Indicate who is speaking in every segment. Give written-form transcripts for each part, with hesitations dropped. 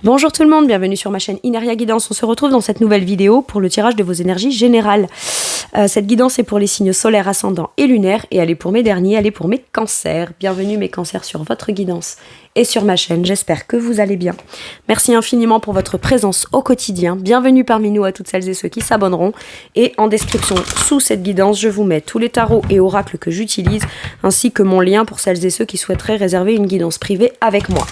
Speaker 1: Bonjour tout le monde, bienvenue sur ma chaîne Inaria Guidance. On se retrouve dans cette nouvelle vidéo pour le tirage de vos énergies générales. Cette guidance est pour les signes solaires, ascendants et lunaires et elle est pour mes derniers, elle est pour mes cancers. Bienvenue mes cancers sur votre guidance et sur ma chaîne, j'espère que vous allez bien. Merci infiniment pour votre présence au quotidien. Bienvenue parmi nous à toutes celles et ceux qui s'abonneront. Et en description sous cette guidance, je vous mets tous les tarots et oracles que j'utilise ainsi que mon lien pour celles et ceux qui souhaiteraient réserver une guidance privée avec moi.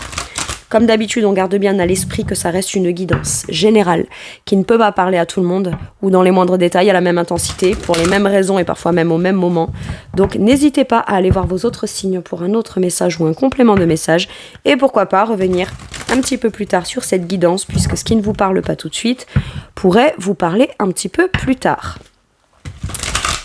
Speaker 1: Comme d'habitude, on garde bien à l'esprit que ça reste une guidance générale qui ne peut pas parler à tout le monde ou dans les moindres détails à la même intensité, pour les mêmes raisons et parfois même au même moment. Donc n'hésitez pas à aller voir vos autres signes pour un autre message ou un complément de message et pourquoi pas revenir un petit peu plus tard sur cette guidance puisque ce qui ne vous parle pas tout de suite pourrait vous parler un petit peu plus tard.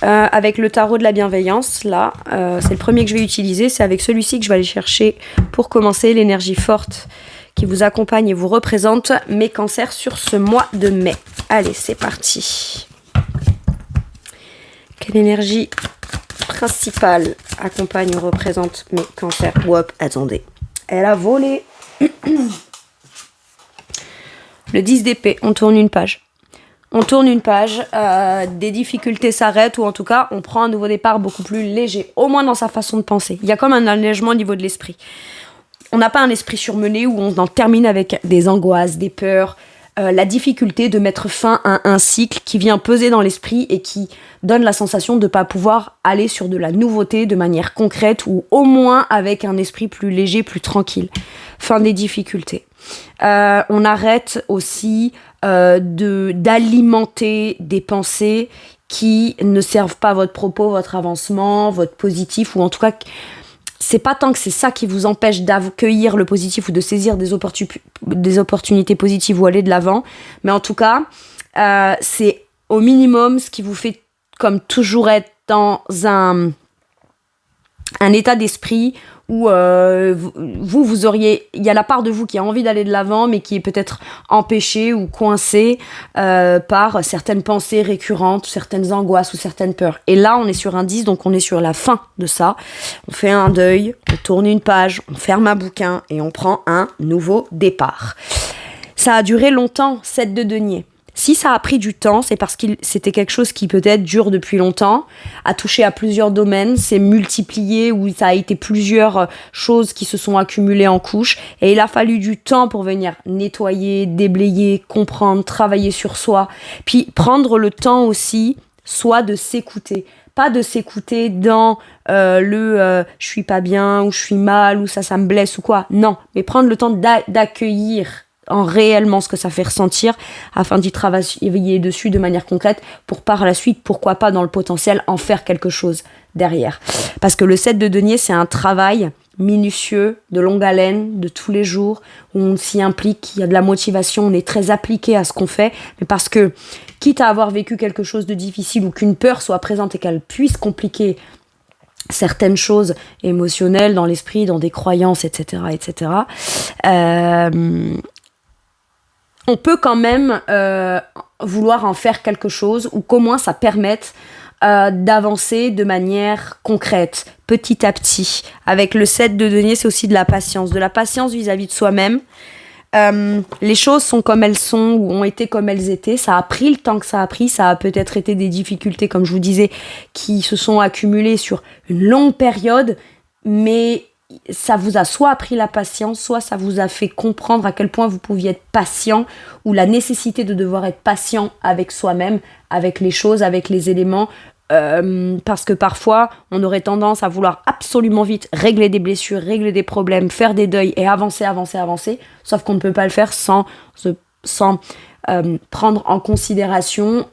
Speaker 1: Avec le tarot de la bienveillance, là, c'est le premier que je vais utiliser. C'est avec celui-ci que je vais aller chercher, pour commencer, l'énergie forte qui vous accompagne et vous représente mes cancers sur ce mois de mai. Allez, c'est parti. Quelle énergie principale accompagne ou représente mes cancers? Hop, attendez. Elle a volé. Le 10 d'épée, on tourne une page. On tourne une page, des difficultés s'arrêtent ou en tout cas on prend un nouveau départ beaucoup plus léger, au moins dans sa façon de penser. Il y a comme un allègement au niveau de l'esprit. On n'a pas un esprit surmené où on en termine avec des angoisses, des peurs, la difficulté de mettre fin à un cycle qui vient peser dans l'esprit et qui donne la sensation de ne pas pouvoir aller sur de la nouveauté de manière concrète ou au moins avec un esprit plus léger, plus tranquille. Fin des difficultés. On arrête aussi d'alimenter des pensées qui ne servent pas votre propos, votre avancement, votre positif, ou en tout cas, c'est pas tant que c'est ça qui vous empêche d'accueillir le positif ou de saisir des opportunités positives ou aller de l'avant, mais en tout cas, c'est au minimum ce qui vous fait comme toujours être dans un état d'esprit où vous auriez, il y a la part de vous qui a envie d'aller de l'avant mais qui est peut-être empêchée ou coincée par certaines pensées récurrentes, certaines angoisses ou certaines peurs. Et là on est sur un 10, donc on est sur la fin de ça. On fait un deuil, on tourne une page, on ferme un bouquin et on prend un nouveau départ. Ça a duré longtemps, 7 de denier. Si ça a pris du temps, c'est parce que c'était quelque chose qui peut-être dure depuis longtemps, a touché à plusieurs domaines, s'est multiplié ou ça a été plusieurs choses qui se sont accumulées en couches et il a fallu du temps pour venir nettoyer, déblayer, comprendre, travailler sur soi, puis prendre le temps aussi, soit de s'écouter. Pas de s'écouter dans je suis pas bien ou je suis mal ou ça me blesse ou quoi. Non, mais prendre le temps d'accueillir en réellement ce que ça fait ressentir afin d'y travailler dessus de manière concrète pour par la suite, pourquoi pas dans le potentiel, en faire quelque chose derrière. Parce que le 7 de denier, c'est un travail minutieux, de longue haleine, de tous les jours, où on s'y implique, il y a de la motivation, on est très appliqué à ce qu'on fait, mais parce que, quitte à avoir vécu quelque chose de difficile ou qu'une peur soit présente et qu'elle puisse compliquer certaines choses émotionnelles dans l'esprit, dans des croyances, etc., etc., on peut quand même vouloir en faire quelque chose ou qu'au moins ça permette d'avancer de manière concrète, petit à petit. Avec le 7 de denier, c'est aussi de la patience vis-à-vis de soi-même. Les choses sont comme elles sont ou ont été comme elles étaient. Ça a pris le temps que ça a pris. Ça a peut-être été des difficultés, comme je vous disais, qui se sont accumulées sur une longue période, mais ça vous a soit appris la patience, soit ça vous a fait comprendre à quel point vous pouviez être patient ou la nécessité de devoir être patient avec soi-même, avec les choses, avec les éléments, parce que parfois on aurait tendance à vouloir absolument vite régler des blessures, régler des problèmes, faire des deuils et avancer, sauf qu'on ne peut pas le faire sans prendre en considération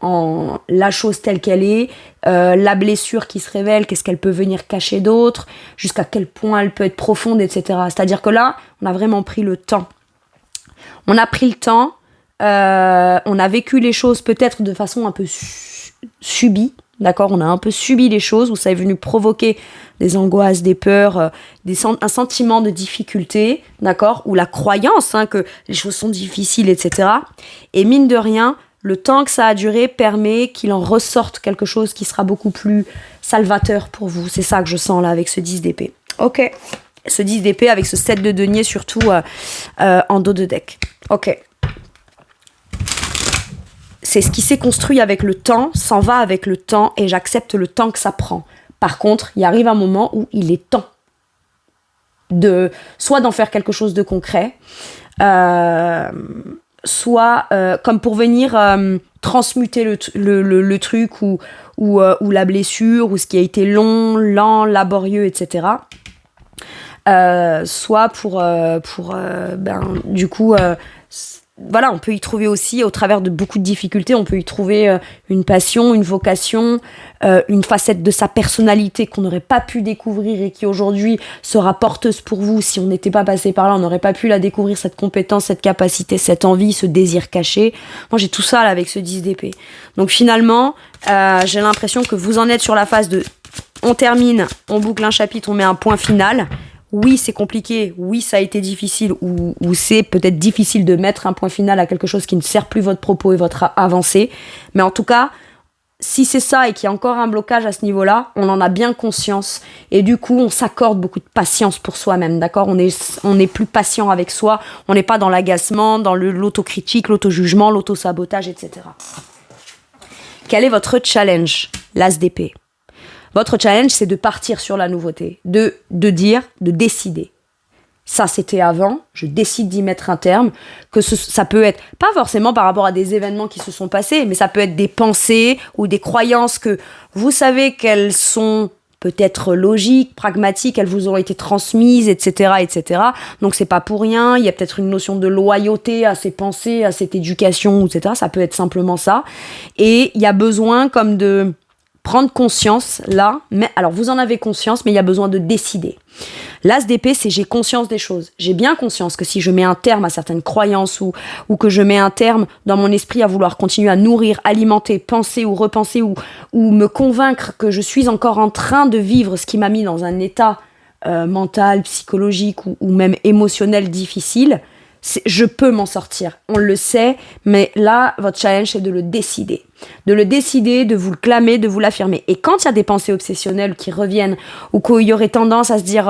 Speaker 1: la chose telle qu'elle est, la blessure qui se révèle, qu'est-ce qu'elle peut venir cacher d'autre, jusqu'à quel point elle peut être profonde, etc. C'est-à-dire que là, on a vraiment pris le temps. On a pris le temps, on a vécu les choses peut-être de façon un peu subie, d'accord, on a un peu subi les choses où ça est venu provoquer des angoisses, des peurs, un sentiment de difficulté, d'accord, ou la croyance que les choses sont difficiles, etc. Et mine de rien, le temps que ça a duré permet qu'il en ressorte quelque chose qui sera beaucoup plus salvateur pour vous. C'est ça que je sens là avec ce 10 d'épée. Ok, ce 10 d'épée avec ce 7 de denier surtout en dos de deck. Ok. C'est ce qui s'est construit avec le temps, s'en va avec le temps, et j'accepte le temps que ça prend. Par contre, il arrive un moment où il est temps soit d'en faire quelque chose de concret, soit comme pour venir transmuter le truc ou la blessure ou ce qui a été long, lent, laborieux, etc. Soit pour du coup voilà, on peut y trouver aussi, au travers de beaucoup de difficultés, on peut y trouver une passion, une vocation, une facette de sa personnalité qu'on n'aurait pas pu découvrir et qui aujourd'hui sera porteuse pour vous. Si on n'était pas passé par là, on n'aurait pas pu la découvrir, cette compétence, cette capacité, cette envie, ce désir caché. Moi, j'ai tout ça là avec ce 10 d'épée. Donc finalement, j'ai l'impression que vous en êtes sur la phase de on termine, on boucle un chapitre, on met un point final. Oui, c'est compliqué, oui, ça a été difficile, ou c'est peut-être difficile de mettre un point final à quelque chose qui ne sert plus votre propos et votre avancée. Mais en tout cas, si c'est ça et qu'il y a encore un blocage à ce niveau-là, on en a bien conscience. Et du coup, on s'accorde beaucoup de patience pour soi-même, d'accord ? On est plus patient avec soi, on n'est pas dans l'agacement, dans l'autocritique, l'auto-jugement, l'auto-sabotage, etc. Quel est votre challenge, l'as d'épée ? Votre challenge, c'est de partir sur la nouveauté, de décider. Ça, c'était avant, je décide d'y mettre un terme, que ça peut être, pas forcément par rapport à des événements qui se sont passés, mais ça peut être des pensées ou des croyances que vous savez qu'elles sont peut-être logiques, pragmatiques, elles vous ont été transmises, etc., etc. Donc, c'est pas pour rien, il y a peut-être une notion de loyauté à ces pensées, à cette éducation, etc. Ça peut être simplement ça. Et il y a besoin comme de prendre conscience, là, mais alors vous en avez conscience, mais il y a besoin de décider. L'as d'épée, c'est j'ai conscience des choses. J'ai bien conscience que si je mets un terme à certaines croyances ou que je mets un terme dans mon esprit à vouloir continuer à nourrir, alimenter, penser ou repenser ou me convaincre que je suis encore en train de vivre ce qui m'a mis dans un état mental, psychologique ou même émotionnel difficile, je peux m'en sortir, on le sait, mais là, votre challenge, c'est de le décider. De le décider, de vous le clamer, de vous l'affirmer. Et quand il y a des pensées obsessionnelles qui reviennent, ou qu'il y aurait tendance à se dire...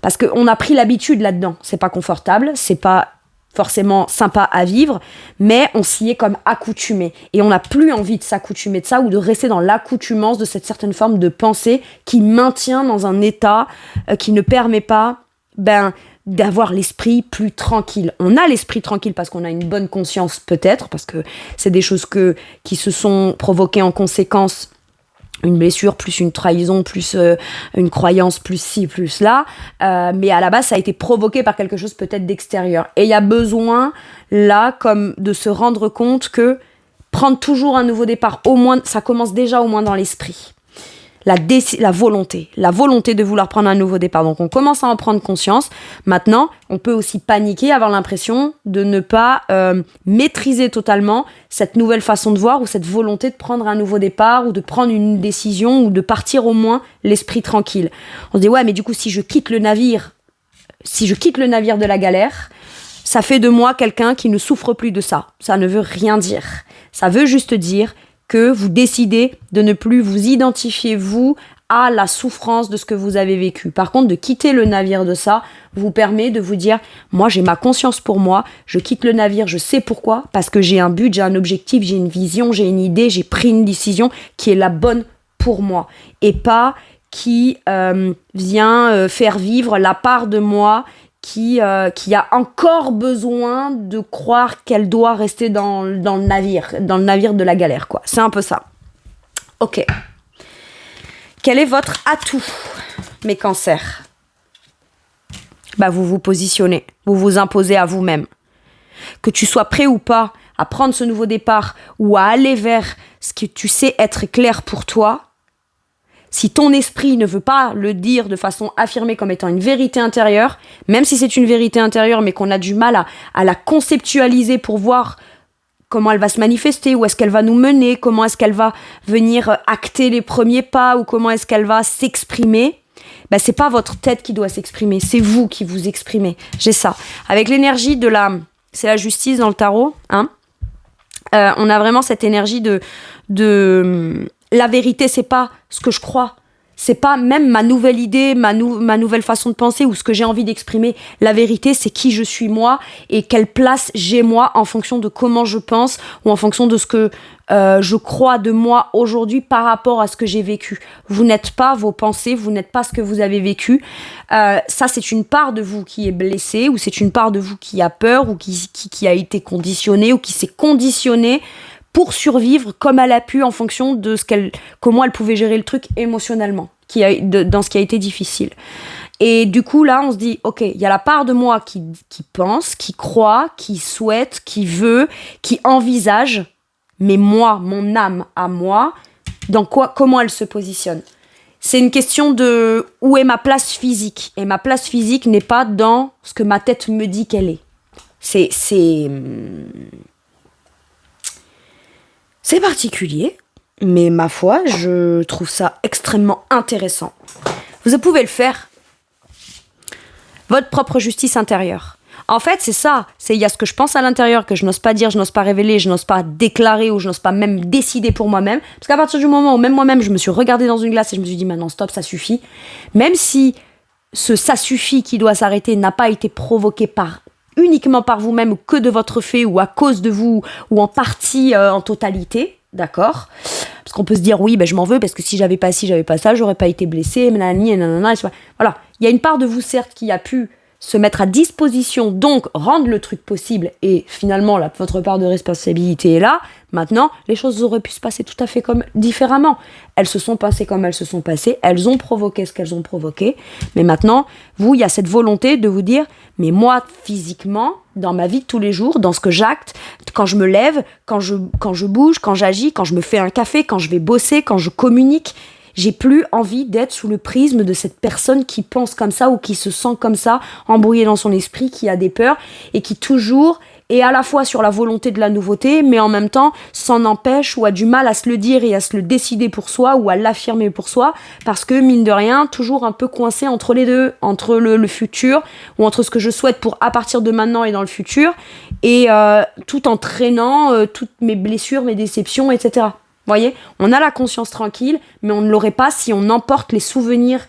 Speaker 1: parce qu'on a pris l'habitude là-dedans, c'est pas confortable, c'est pas forcément sympa à vivre, mais on s'y est comme accoutumé. Et on n'a plus envie de s'accoutumer de ça, ou de rester dans l'accoutumance de cette certaine forme de pensée qui maintient dans un état qui ne permet pas... d'avoir l'esprit plus tranquille. On a l'esprit tranquille parce qu'on a une bonne conscience peut-être, parce que c'est des choses qui se sont provoquées en conséquence, une blessure, plus une trahison, plus une croyance, plus ci, plus là, mais à la base ça a été provoqué par quelque chose peut-être d'extérieur. Et il y a besoin là comme de se rendre compte que prendre toujours un nouveau départ, au moins, ça commence déjà au moins dans l'esprit. La volonté de vouloir prendre un nouveau départ. Donc on commence à en prendre conscience. Maintenant, on peut aussi paniquer, avoir l'impression de ne pas maîtriser totalement cette nouvelle façon de voir ou cette volonté de prendre un nouveau départ ou de prendre une décision ou de partir au moins l'esprit tranquille. On se dit ouais, mais du coup si je quitte le navire de la galère, ça fait de moi quelqu'un qui ne souffre plus de ça. Ça ne veut rien dire. Ça veut juste dire que vous décidez de ne plus vous identifier, vous, à la souffrance de ce que vous avez vécu. Par contre, de quitter le navire de ça vous permet de vous dire, moi j'ai ma conscience pour moi, je quitte le navire, je sais pourquoi, parce que j'ai un but, j'ai un objectif, j'ai une vision, j'ai une idée, j'ai pris une décision qui est la bonne pour moi. Et pas qui vient faire vivre la part de moi qui a encore besoin de croire qu'elle doit rester dans le navire de la galère, quoi. C'est un peu ça. Ok. Quel est votre atout, mes cancers ? Vous vous positionnez, vous vous imposez à vous-même. Que tu sois prêt ou pas à prendre ce nouveau départ ou à aller vers ce que tu sais être clair pour toi, si ton esprit ne veut pas le dire de façon affirmée comme étant une vérité intérieure, même si c'est une vérité intérieure mais qu'on a du mal à la conceptualiser pour voir comment elle va se manifester, où est-ce qu'elle va nous mener, comment est-ce qu'elle va venir acter les premiers pas ou comment est-ce qu'elle va s'exprimer, c'est pas votre tête qui doit s'exprimer, c'est vous qui vous exprimez. J'ai ça. Avec l'énergie c'est la justice dans le tarot, hein. On a vraiment cette énergie de la vérité, c'est pas ce que je crois, c'est pas même ma nouvelle idée, ma nouvelle façon de penser ou ce que j'ai envie d'exprimer. La vérité, c'est qui je suis moi et quelle place j'ai moi en fonction de comment je pense ou en fonction de ce que je crois de moi aujourd'hui par rapport à ce que j'ai vécu. Vous n'êtes pas vos pensées, vous n'êtes pas ce que vous avez vécu. Ça, c'est une part de vous qui est blessée ou c'est une part de vous qui a peur ou qui a été conditionnée ou qui s'est conditionnée pour survivre comme elle a pu en fonction de comment elle pouvait gérer le truc émotionnellement, dans ce qui a été difficile. Et du coup, là, on se dit, ok, il y a la part de moi qui pense, qui croit, qui souhaite, qui veut, qui envisage, mais moi, mon âme à moi, comment elle se positionne. C'est une question de où est ma place physique. Et ma place physique n'est pas dans ce que ma tête me dit qu'elle est. C'est particulier, mais ma foi, je trouve ça extrêmement intéressant. Vous pouvez le faire. Votre propre justice intérieure. En fait, c'est ça. Il y a ce que je pense à l'intérieur, que je n'ose pas dire, je n'ose pas révéler, je n'ose pas déclarer ou je n'ose pas même décider pour moi-même. Parce qu'à partir du moment où même moi-même, je me suis regardée dans une glace et je me suis dit, maintenant stop, ça suffit. Même si ça suffit qui doit s'arrêter n'a pas été provoqué uniquement par vous-même ou que de votre fait ou à cause de vous ou en partie en totalité, d'accord ? Parce qu'on peut se dire oui, je m'en veux parce que si j'avais pas ci, j'avais pas ça, j'aurais pas été blessée, nanani, nanana, voilà. Il y a une part de vous certes qui a pu se mettre à disposition, donc rendre le truc possible et finalement votre part de responsabilité est là. Maintenant, les choses auraient pu se passer tout à fait comme différemment. Elles se sont passées comme elles se sont passées, elles ont provoqué ce qu'elles ont provoqué, mais maintenant, il y a cette volonté de vous dire, mais moi, physiquement, dans ma vie de tous les jours, dans ce que j'acte, quand je me lève, quand je bouge, quand j'agis, quand je me fais un café, quand je vais bosser, quand je communique, j'ai plus envie d'être sous le prisme de cette personne qui pense comme ça ou qui se sent comme ça, embrouillée dans son esprit, qui a des peurs et qui toujours est à la fois sur la volonté de la nouveauté, mais en même temps s'en empêche ou a du mal à se le dire et à se le décider pour soi ou à l'affirmer pour soi, parce que mine de rien, toujours un peu coincé entre les deux, entre le futur ou entre ce que je souhaite pour à partir de maintenant et dans le futur, et tout en traînant toutes mes blessures, mes déceptions, etc. Vous voyez, on a la conscience tranquille, mais on ne l'aurait pas si on emporte les souvenirs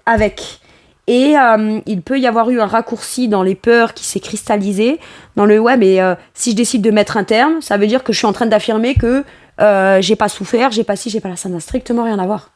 Speaker 1: avec. Et il peut y avoir eu un raccourci dans les peurs qui s'est cristallisé, dans le si je décide de mettre un terme, ça veut dire que je suis en train d'affirmer que j'ai pas souffert, j'ai pas ci, j'ai pas là, ça n'a strictement rien à voir.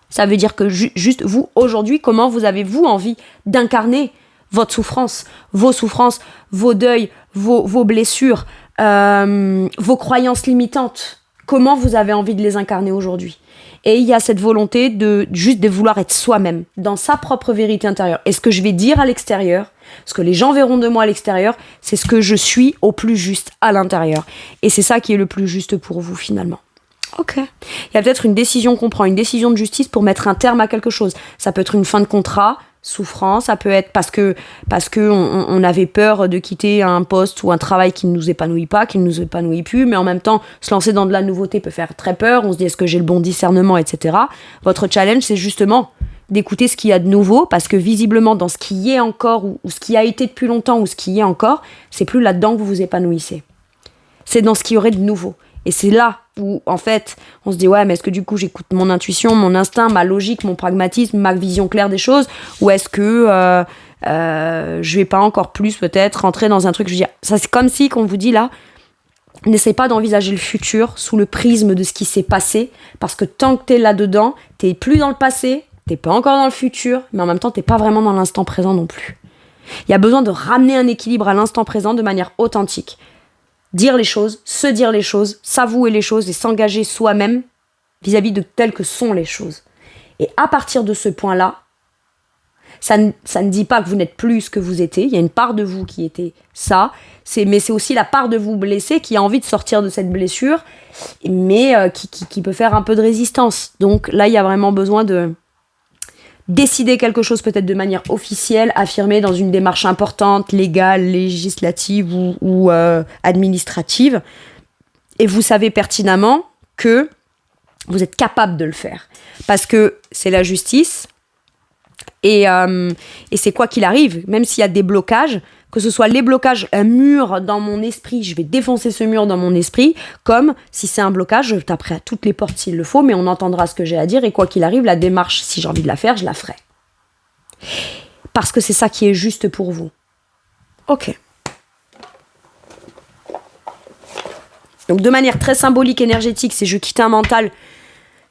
Speaker 1: Ça veut dire que juste vous, aujourd'hui, comment vous avez-vous envie d'incarner votre souffrance, vos deuils, vos blessures, vos croyances limitantes. Comment vous avez envie de les incarner aujourd'hui ? Et il y a cette volonté de vouloir être soi-même, dans sa propre vérité intérieure. Et ce que je vais dire à l'extérieur, ce que les gens verront de moi à l'extérieur, c'est ce que je suis au plus juste à l'intérieur. Et c'est ça qui est le plus juste pour vous finalement. Ok. Il y a peut-être une décision qu'on prend, une décision de justice pour mettre un terme à quelque chose. Ça peut être une fin de contrat, souffrance, ça peut être parce que on avait peur de quitter un poste ou un travail qui ne nous épanouit pas, qui ne nous épanouit plus, mais en même temps, se lancer dans de la nouveauté peut faire très peur, on se dit est-ce que j'ai le bon discernement, etc. Votre challenge, c'est justement d'écouter ce qu'il y a de nouveau, parce que visiblement, dans ce qui y est encore, ou ce qui a été depuis longtemps, ou ce qui y est encore, c'est plus là-dedans que vous vous épanouissez. C'est dans ce qu'il y aurait de nouveau. Et c'est là où, en fait, on se dit, ouais, mais est-ce que du coup, j'écoute mon intuition, mon instinct, ma logique, mon pragmatisme, ma vision claire des choses, ou est-ce que je vais pas encore plus, peut-être, rentrer dans un truc, je veux dire, ça, c'est comme si, qu'on vous dit là, n'essaie pas d'envisager le futur sous le prisme de ce qui s'est passé, parce que tant que t'es là-dedans, t'es plus dans le passé, t'es pas encore dans le futur, mais en même temps, t'es pas vraiment dans l'instant présent non plus. Il y a besoin de ramener un équilibre à l'instant présent de manière authentique. Dire les choses, se dire les choses, s'avouer les choses et s'engager soi-même vis-à-vis de telles que sont les choses. Et à partir de ce point-là, ça ne dit pas que vous n'êtes plus ce que vous étiez. Il y a une part de vous qui était ça, mais c'est aussi la part de vous blessée qui a envie de sortir de cette blessure, mais qui peut faire un peu de résistance. Donc là, il y a vraiment besoin de décider quelque chose peut-être de manière officielle, affirmée dans une démarche importante, légale, législative ou administrative. Et vous savez pertinemment que vous êtes capable de le faire. Parce que c'est la justice et c'est quoi qu'il arrive, même s'il y a des blocages, que ce soit les blocages, un mur dans mon esprit, je vais défoncer ce mur dans mon esprit, comme si c'est un blocage, je taperai à toutes les portes s'il le faut, mais on entendra ce que j'ai à dire et quoi qu'il arrive, la démarche, si j'ai envie de la faire, je la ferai. Parce que c'est ça qui est juste pour vous. Ok. Donc de manière très symbolique, énergétique, c'est je quitte un mental,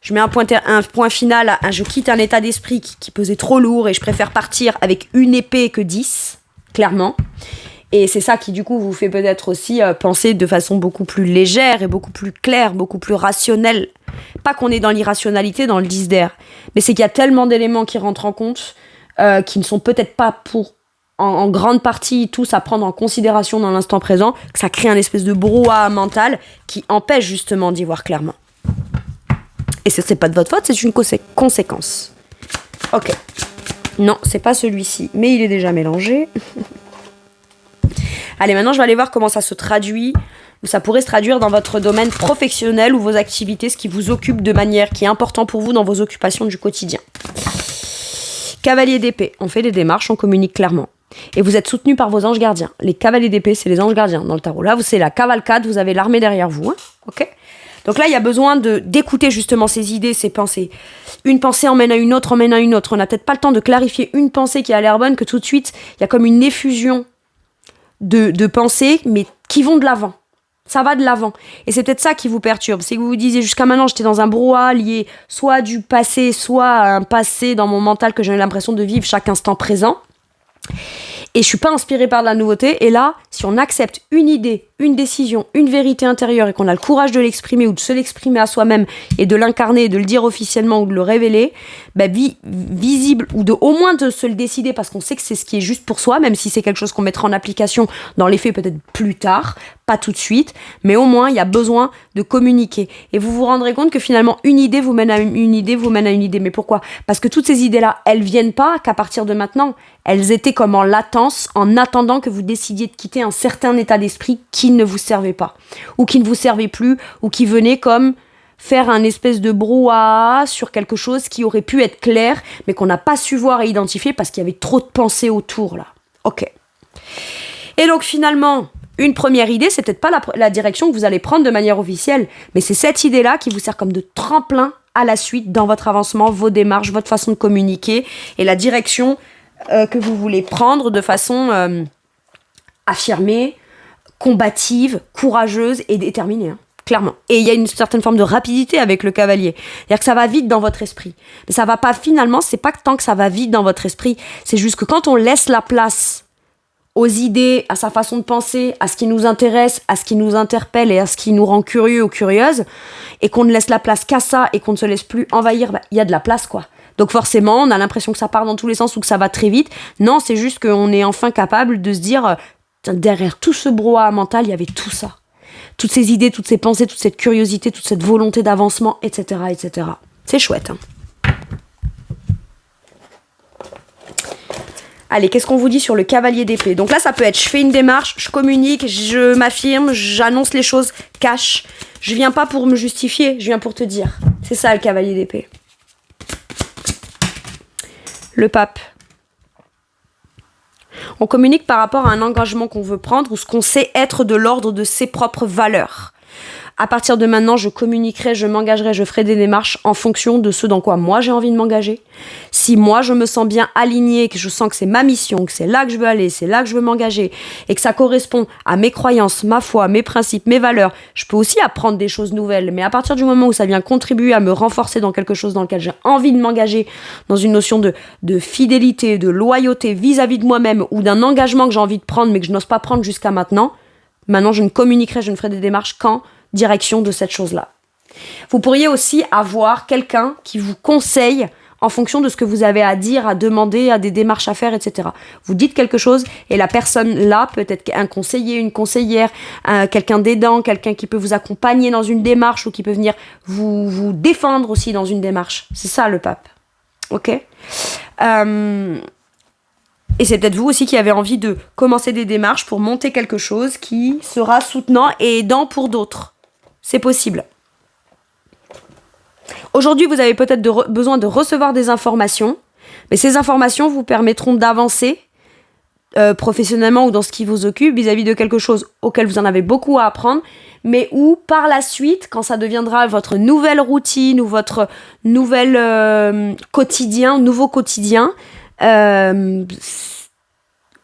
Speaker 1: je mets un point final, je quitte un état d'esprit qui pesait trop lourd et je préfère partir avec une épée que 10, clairement. Et c'est ça qui du coup vous fait peut-être aussi penser de façon beaucoup plus légère et beaucoup plus claire, beaucoup plus rationnelle. Pas qu'on est dans l'irrationalité, dans le 10 d'air, mais c'est qu'il y a tellement d'éléments qui rentrent en compte qui ne sont peut-être pas en grande partie tous à prendre en considération dans l'instant présent, que ça crée un espèce de brouhaha mental qui empêche justement d'y voir clairement. Et c'est pas de votre faute, c'est une conséquence. Ok. Non, c'est pas celui-ci, mais il est déjà mélangé. Allez, maintenant je vais aller voir comment ça se traduit, ou ça pourrait se traduire dans votre domaine professionnel ou vos activités, ce qui vous occupe de manière qui est important pour vous dans vos occupations du quotidien. Cavalier d'épée, on fait des démarches, on communique clairement. Et vous êtes soutenu par vos anges gardiens. Les cavaliers d'épée, c'est les anges gardiens dans le tarot. Là, c'est la cavalcade, vous avez l'armée derrière vous. Hein, ok ? Donc là, il y a besoin d'écouter justement ces idées, ces pensées. Une pensée emmène à une autre, emmène à une autre. On n'a peut-être pas le temps de clarifier une pensée qui a l'air bonne, que tout de suite, il y a comme une effusion de pensées, mais qui vont de l'avant. Ça va de l'avant. Et c'est peut-être ça qui vous perturbe. C'est que vous vous disiez, jusqu'à maintenant, j'étais dans un brouhaha lié soit du passé, soit à un passé dans mon mental que j'avais l'impression de vivre chaque instant présent. Et je suis pas inspirée par de la nouveauté. Et là, si on accepte une idée, une décision, une vérité intérieure et qu'on a le courage de l'exprimer ou de se l'exprimer à soi-même et de l'incarner, de le dire officiellement ou de le révéler, visible ou au moins de se le décider parce qu'on sait que c'est ce qui est juste pour soi, même si c'est quelque chose qu'on mettra en application dans les faits peut-être plus tard, pas tout de suite, mais au moins il y a besoin de communiquer. Et vous vous rendrez compte que finalement une idée vous mène à une idée, vous mène à une idée. Mais pourquoi ? Parce que toutes ces idées-là, elles viennent pas qu'à partir de maintenant. Elles étaient comme en latence, en attendant que vous décidiez de quitter un certain état d'esprit qui ne vous servait pas, ou qui ne vous servait plus, ou qui venait comme faire un espèce de brouhaha sur quelque chose qui aurait pu être clair, mais qu'on n'a pas su voir et identifier parce qu'il y avait trop de pensées autour, là. Ok. Et donc finalement, une première idée, c'est peut-être pas la direction que vous allez prendre de manière officielle, mais c'est cette idée-là qui vous sert comme de tremplin à la suite dans votre avancement, vos démarches, votre façon de communiquer, et la direction que vous voulez prendre de façon affirmée, combative, courageuse et déterminée, hein, clairement. Et il y a une certaine forme de rapidité avec le cavalier. C'est-à-dire que ça va vite dans votre esprit. Mais ça va pas, finalement, c'est pas tant que ça va vite dans votre esprit, c'est juste que quand on laisse la place aux idées, à sa façon de penser, à ce qui nous intéresse, à ce qui nous interpelle et à ce qui nous rend curieux ou curieuses, et qu'on ne laisse la place qu'à ça et qu'on ne se laisse plus envahir, il y a de la place, quoi. Donc forcément, on a l'impression que ça part dans tous les sens ou que ça va très vite. Non, c'est juste qu'on est enfin capable de se dire, derrière tout ce brouhaha mental, il y avait tout ça. Toutes ces idées, toutes ces pensées, toute cette curiosité, toute cette volonté d'avancement, etc., etc. C'est chouette, hein. Allez, qu'est-ce qu'on vous dit sur le cavalier d'épée ? Donc là, ça peut être, je fais une démarche, je communique, je m'affirme, j'annonce les choses, cash. Je viens pas pour me justifier, je viens pour te dire. C'est ça, le cavalier d'épée. Le pape. On communique par rapport à un engagement qu'on veut prendre ou ce qu'on sait être de l'ordre de ses propres valeurs. À partir de maintenant, je communiquerai, je m'engagerai, je ferai des démarches en fonction de ce dans quoi moi j'ai envie de m'engager. Si moi je me sens bien alignée, que je sens que c'est ma mission, que c'est là que je veux aller, c'est là que je veux m'engager et que ça correspond à mes croyances, ma foi, mes principes, mes valeurs, je peux aussi apprendre des choses nouvelles. Mais à partir du moment où ça vient contribuer à me renforcer dans quelque chose dans lequel j'ai envie de m'engager, dans une notion de fidélité, de loyauté vis-à-vis de moi-même ou d'un engagement que j'ai envie de prendre mais que je n'ose pas prendre jusqu'à maintenant je ne communiquerai, je ne ferai des démarches qu'en direction de cette chose-là. Vous pourriez aussi avoir quelqu'un qui vous conseille en fonction de ce que vous avez à dire, à demander, à des démarches à faire, etc. Vous dites quelque chose et la personne là, peut-être un conseiller, une conseillère, quelqu'un d'aidant, quelqu'un qui peut vous accompagner dans une démarche ou qui peut venir vous défendre aussi dans une démarche. C'est ça le pape. Ok ? Et c'est peut-être vous aussi qui avez envie de commencer des démarches pour monter quelque chose qui sera soutenant et aidant pour d'autres. C'est possible. Aujourd'hui, vous avez peut-être besoin de recevoir des informations, mais ces informations vous permettront d'avancer professionnellement ou dans ce qui vous occupe, vis-à-vis de quelque chose auquel vous en avez beaucoup à apprendre, mais où par la suite, quand ça deviendra votre nouvelle routine ou votre nouveau quotidien,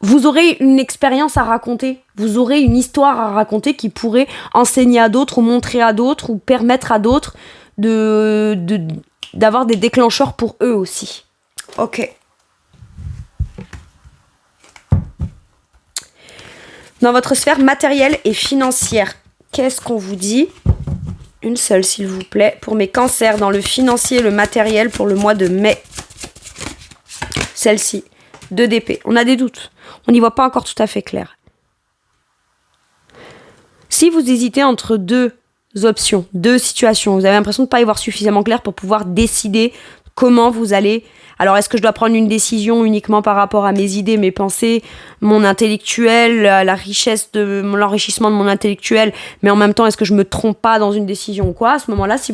Speaker 1: vous aurez une expérience à raconter, vous aurez une histoire à raconter qui pourrait enseigner à d'autres ou montrer à d'autres ou permettre à d'autres d'avoir des déclencheurs pour eux aussi. Ok. Dans votre sphère matérielle et financière, qu'est-ce qu'on vous dit ? Une seule, s'il vous plaît. Pour mes cancers, dans le financier et le matériel pour le mois de mai. Celle-ci, 2 d'épée. On a des doutes. On n'y voit pas encore tout à fait clair. Si vous hésitez entre 2 options, 2 situations, vous avez l'impression de ne pas y voir suffisamment clair pour pouvoir décider comment vous allez... Alors, est-ce que je dois prendre une décision uniquement par rapport à mes idées, mes pensées, mon intellectuel, la richesse de l'enrichissement de mon intellectuel, mais en même temps, est-ce que je me trompe pas dans une décision ou quoi ? À ce moment-là, si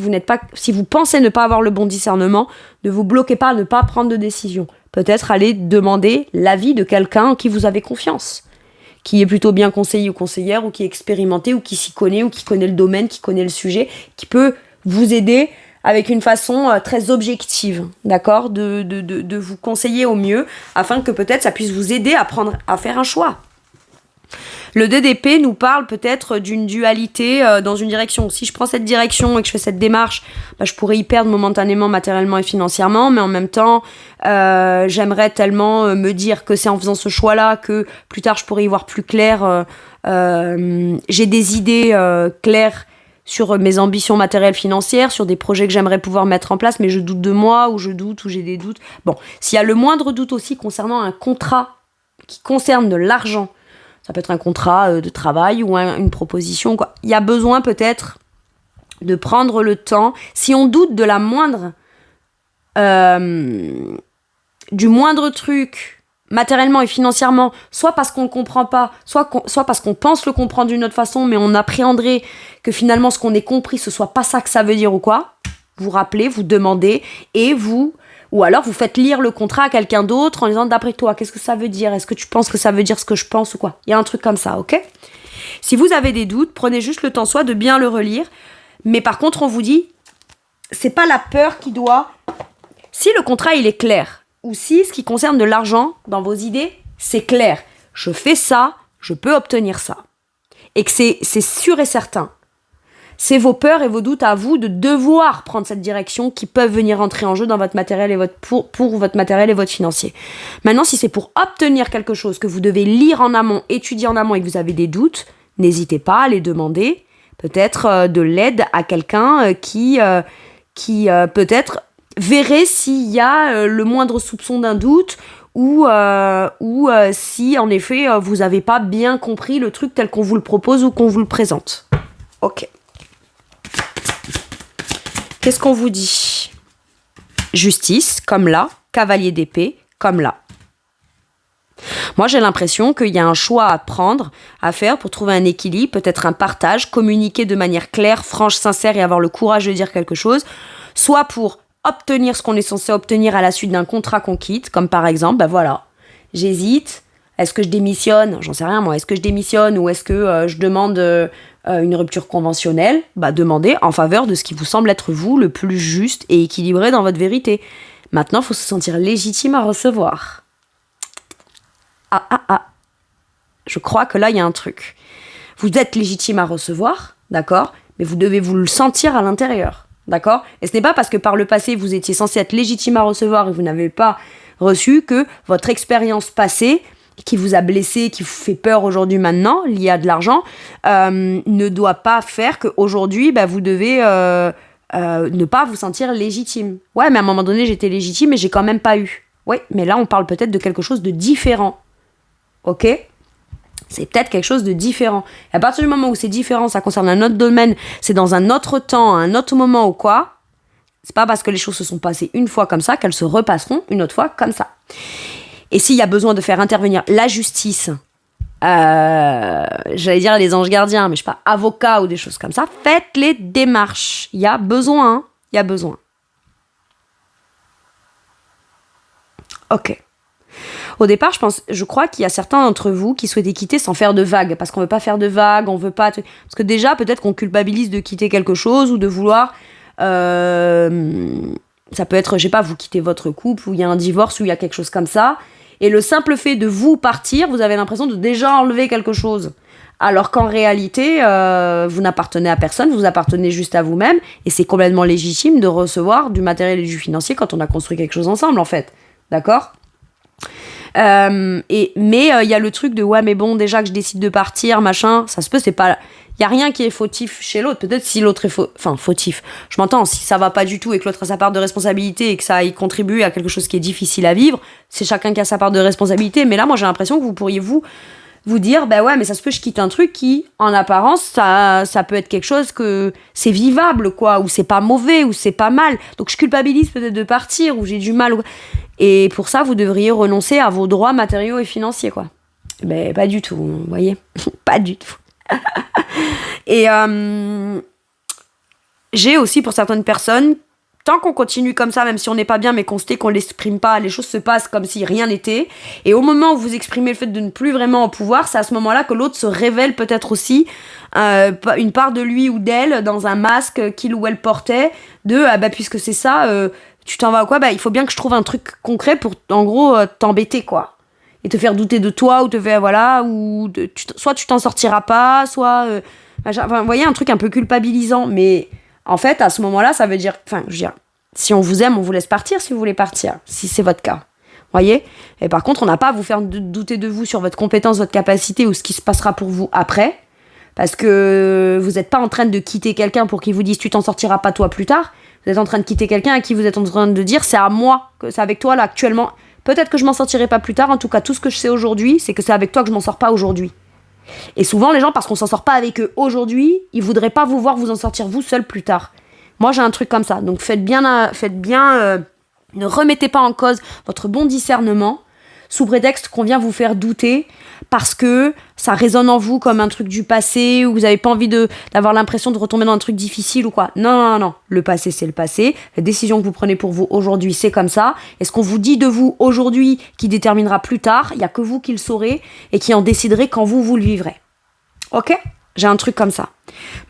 Speaker 1: vous pensez ne pas avoir le bon discernement, ne vous bloquez pas à ne pas prendre de décision. Peut-être aller demander l'avis de quelqu'un en qui vous avez confiance, qui est plutôt bien conseiller ou conseillère, ou qui est expérimenté, ou qui s'y connaît, ou qui connaît le domaine, qui connaît le sujet, qui peut vous aider avec une façon très objective, d'accord, de vous conseiller au mieux, afin que peut-être ça puisse vous aider à faire un choix. Le 2 d'épée nous parle peut-être d'une dualité dans une direction. Si je prends cette direction et que je fais cette démarche, je pourrais y perdre momentanément, matériellement et financièrement, mais en même temps, j'aimerais tellement me dire que c'est en faisant ce choix-là que plus tard je pourrais y voir plus clair. J'ai des idées claires sur mes ambitions matérielles financières, sur des projets que j'aimerais pouvoir mettre en place, mais je doute de moi, ou j'ai des doutes. Bon, s'il y a le moindre doute aussi concernant un contrat qui concerne de l'argent, ça peut être un contrat de travail ou une proposition, quoi. Il y a besoin peut-être de prendre le temps, si on doute de la moindre, du moindre truc, matériellement et financièrement, soit parce qu'on ne comprend pas, soit parce qu'on pense le comprendre d'une autre façon, mais on appréhenderait que finalement ce qu'on ait compris, ce soit pas ça que ça veut dire ou quoi, vous rappelez, vous demandez, ou alors vous faites lire le contrat à quelqu'un d'autre en disant d'après toi, qu'est-ce que ça veut dire ? Est-ce que tu penses que ça veut dire ce que je pense ou quoi ? Il y a un truc comme ça, ok ? Si vous avez des doutes, prenez juste le temps soit de bien le relire, mais par contre on vous dit, c'est pas la peur qui doit... Si le contrat il est clair, ou si ce qui concerne de l'argent dans vos idées, c'est clair. Je fais ça, je peux obtenir ça. Et que c'est sûr et certain. C'est vos peurs et vos doutes à vous de devoir prendre cette direction qui peuvent venir entrer en jeu dans votre matériel et pour votre matériel et votre financier. Maintenant, si c'est pour obtenir quelque chose que vous devez lire en amont, étudier en amont et que vous avez des doutes, n'hésitez pas à les demander. Peut-être de l'aide à quelqu'un qui peut-être verrez s'il y a le moindre soupçon d'un doute ou si en effet vous n'avez pas bien compris le truc tel qu'on vous le propose ou qu'on vous le présente. Ok. Qu'est-ce qu'on vous dit ? Justice, comme là. Cavalier d'épée, comme là. Moi, j'ai l'impression qu'il y a un choix à prendre, à faire pour trouver un équilibre, peut-être un partage, communiquer de manière claire, franche, sincère et avoir le courage de dire quelque chose, soit pour obtenir ce qu'on est censé obtenir à la suite d'un contrat qu'on quitte, comme par exemple, j'hésite, est-ce que je démissionne ? J'en sais rien moi, est-ce que je démissionne ou est-ce que je demande une rupture conventionnelle ? Demandez en faveur de ce qui vous semble être vous le plus juste et équilibré dans votre vérité. Maintenant, il faut se sentir légitime à recevoir. Je crois que là, il y a un truc. Vous êtes légitime à recevoir, d'accord ? Mais vous devez vous le sentir à l'intérieur. D'accord ? Et ce n'est pas parce que par le passé, vous étiez censé être légitime à recevoir et vous n'avez pas reçu que votre expérience passée, qui vous a blessé, qui vous fait peur aujourd'hui maintenant, liée à de l'argent, ne doit pas faire qu'aujourd'hui, vous devez ne pas vous sentir légitime. Ouais, mais à un moment donné, j'étais légitime et j'ai quand même pas eu. Oui, mais là, on parle peut-être de quelque chose de différent. Ok ? C'est peut-être quelque chose de différent. Et à partir du moment où c'est différent, ça concerne un autre domaine, c'est dans un autre temps, un autre moment ou quoi, c'est pas parce que les choses se sont passées une fois comme ça qu'elles se repasseront une autre fois comme ça. Et s'il y a besoin de faire intervenir la justice, j'allais dire les anges gardiens, mais je sais pas, avocats ou des choses comme ça, faites les démarches. Il y a besoin. Ok. Au départ, je crois qu'il y a certains d'entre vous qui souhaitaient quitter sans faire de vagues, parce qu'on veut pas faire de vagues, on veut pas... Parce que déjà, peut-être qu'on culpabilise de quitter quelque chose ou de vouloir... ça peut être, je sais pas, vous quittez votre couple, ou il y a un divorce, ou il y a quelque chose comme ça, et le simple fait de vous partir, vous avez l'impression de déjà enlever quelque chose. Alors qu'en réalité, vous n'appartenez à personne, vous appartenez juste à vous-même, et c'est complètement légitime de recevoir du matériel et du financier quand on a construit quelque chose ensemble, en fait. D'accord ? Mais il y a le truc de ouais mais bon déjà que je décide de partir machin, ça se peut, c'est pas, il y a rien qui est fautif chez l'autre, peut-être si l'autre est fautif, je m'entends, si ça va pas du tout et que l'autre a sa part de responsabilité et que ça y contribue à quelque chose qui est difficile à vivre, c'est chacun qui a sa part de responsabilité. Mais là moi j'ai l'impression que vous pourriez vous dire bah ouais mais ça se peut, je quitte un truc qui en apparence ça peut être quelque chose que c'est vivable quoi, ou c'est pas mauvais, ou c'est pas mal, donc je culpabilise peut-être de partir, ou j'ai du mal, et pour ça vous devriez renoncer à vos droits matériaux et financiers quoi. Ben pas du tout, vous voyez. Pas du tout. Et j'ai aussi pour certaines personnes, tant qu'on continue comme ça, même si on n'est pas bien, mais qu'on se tait, qu'on l'exprime pas, les choses se passent comme si rien n'était. Et au moment où vous exprimez le fait de ne plus vraiment en pouvoir, c'est à ce moment-là que l'autre se révèle peut-être aussi une part de lui ou d'elle dans un masque qu'il ou elle portait, de ah bah puisque c'est ça, tu t'en vas ou quoi, bah il faut bien que je trouve un truc concret pour en gros t'embêter quoi. Et te faire douter de toi, ou te faire voilà, ou soit tu t'en sortiras pas, soit enfin, vous voyez, un truc un peu culpabilisant. Mais en fait à ce moment-là ça veut dire, enfin je veux dire, si on vous aime on vous laisse partir si vous voulez partir, si c'est votre cas, voyez. Et par contre on n'a pas à vous faire douter de vous sur votre compétence, votre capacité ou ce qui se passera pour vous après, parce que vous n'êtes pas en train de quitter quelqu'un pour qu'il vous dise tu t'en sortiras pas toi plus tard. Vous êtes en train de quitter quelqu'un à qui vous êtes en train de dire c'est à moi, que c'est avec toi là actuellement. Peut-être que je m'en sortirai pas plus tard, en tout cas tout ce que je sais aujourd'hui, c'est que c'est avec toi que je m'en sors pas aujourd'hui. Et souvent les gens, parce qu'on s'en sort pas avec eux aujourd'hui, ils voudraient pas vous voir vous en sortir vous seul plus tard. Moi j'ai un truc comme ça, donc faites bien, ne remettez pas en cause votre bon discernement, sous prétexte qu'on vient vous faire douter, parce que ça résonne en vous comme un truc du passé, ou vous n'avez pas envie d'avoir l'impression de retomber dans un truc difficile ou quoi. Non. Le passé, c'est le passé. La décision que vous prenez pour vous aujourd'hui, c'est comme ça. Et ce qu'on vous dit de vous aujourd'hui, qui déterminera plus tard, il n'y a que vous qui le saurez, et qui en déciderez quand vous le vivrez. Ok ? J'ai un truc comme ça.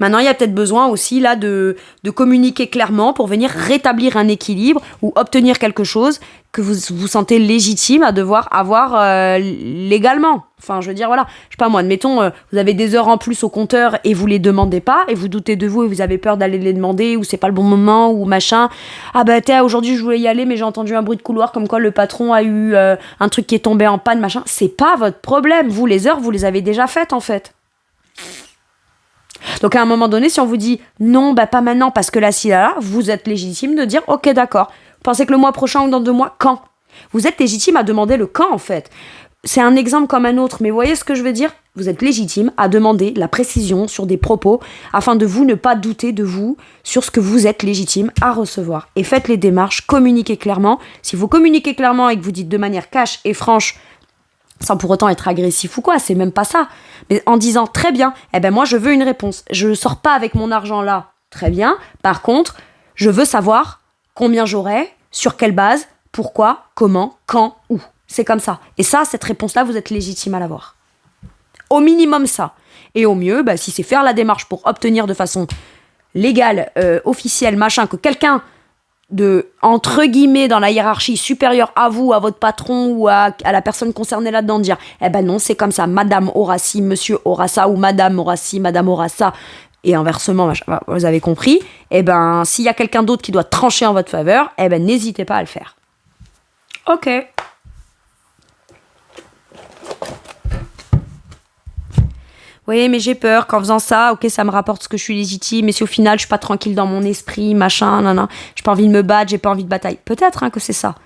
Speaker 1: Maintenant, il y a peut-être besoin aussi là de communiquer clairement pour venir rétablir un équilibre ou obtenir quelque chose que vous vous sentez légitime à devoir avoir légalement. Enfin, je veux dire, voilà. Je sais pas moi, admettons, vous avez des heures en plus au compteur et vous les demandez pas, et vous doutez de vous et vous avez peur d'aller les demander, ou c'est pas le bon moment, ou machin. Ah bah, aujourd'hui je voulais y aller, mais j'ai entendu un bruit de couloir comme quoi le patron a eu un truc qui est tombé en panne, machin. C'est pas votre problème. Vous, les heures, vous les avez déjà faites en fait. Donc à un moment donné, si on vous dit non, bah pas maintenant parce que là, si là, vous êtes légitime de dire ok d'accord. Pensez que le mois prochain ou dans 2 mois, quand ? Vous êtes légitime à demander le quand en fait. C'est un exemple comme un autre, mais voyez ce que je veux dire ? Vous êtes légitime à demander la précision sur des propos afin de vous ne pas douter de vous sur ce que vous êtes légitime à recevoir. Et faites les démarches, communiquez clairement. Si vous communiquez clairement et que vous dites de manière cash et franche, sans pour autant être agressif ou quoi, c'est même pas ça. Mais en disant très bien, eh ben moi je veux une réponse. Je sors pas avec mon argent là, très bien. Par contre, je veux savoir combien j'aurai, sur quelle base, pourquoi, comment, quand, où. C'est comme ça. Et ça, cette réponse-là, vous êtes légitime à l'avoir. Au minimum ça. Et au mieux, bah, si c'est faire la démarche pour obtenir de façon légale, officielle, machin, que quelqu'un de, entre guillemets, dans la hiérarchie supérieure à vous, à votre patron ou à la personne concernée là-dedans, dire eh ben non, c'est comme ça, madame aura ci, monsieur aura ça, ou madame aura ci, madame aura ça, et inversement, vous avez compris, eh ben s'il y a quelqu'un d'autre qui doit trancher en votre faveur, eh ben n'hésitez pas à le faire. Ok. Oui, mais j'ai peur qu'en faisant ça, ok, ça me rapporte ce que je suis légitime, mais si au final, je suis pas tranquille dans mon esprit, machin, nanana, j'ai pas envie de me battre, j'ai pas envie de bataille. Peut-être que c'est ça.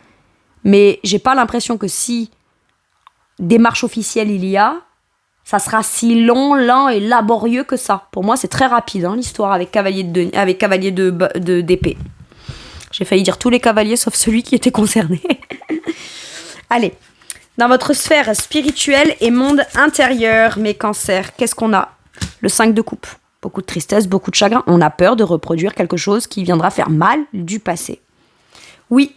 Speaker 1: Mais j'ai pas l'impression que si démarche officielle il y a, ça sera si long, lent et laborieux que ça. Pour moi, c'est très rapide, l'histoire avec cavalier d'épée. J'ai failli dire tous les cavaliers, sauf celui qui était concerné. Allez. Dans votre sphère spirituelle et monde intérieur, mes cancers, qu'est-ce qu'on a ? Le 5 de coupe. Beaucoup de tristesse, beaucoup de chagrin. On a peur de reproduire quelque chose qui viendra faire mal du passé. Oui.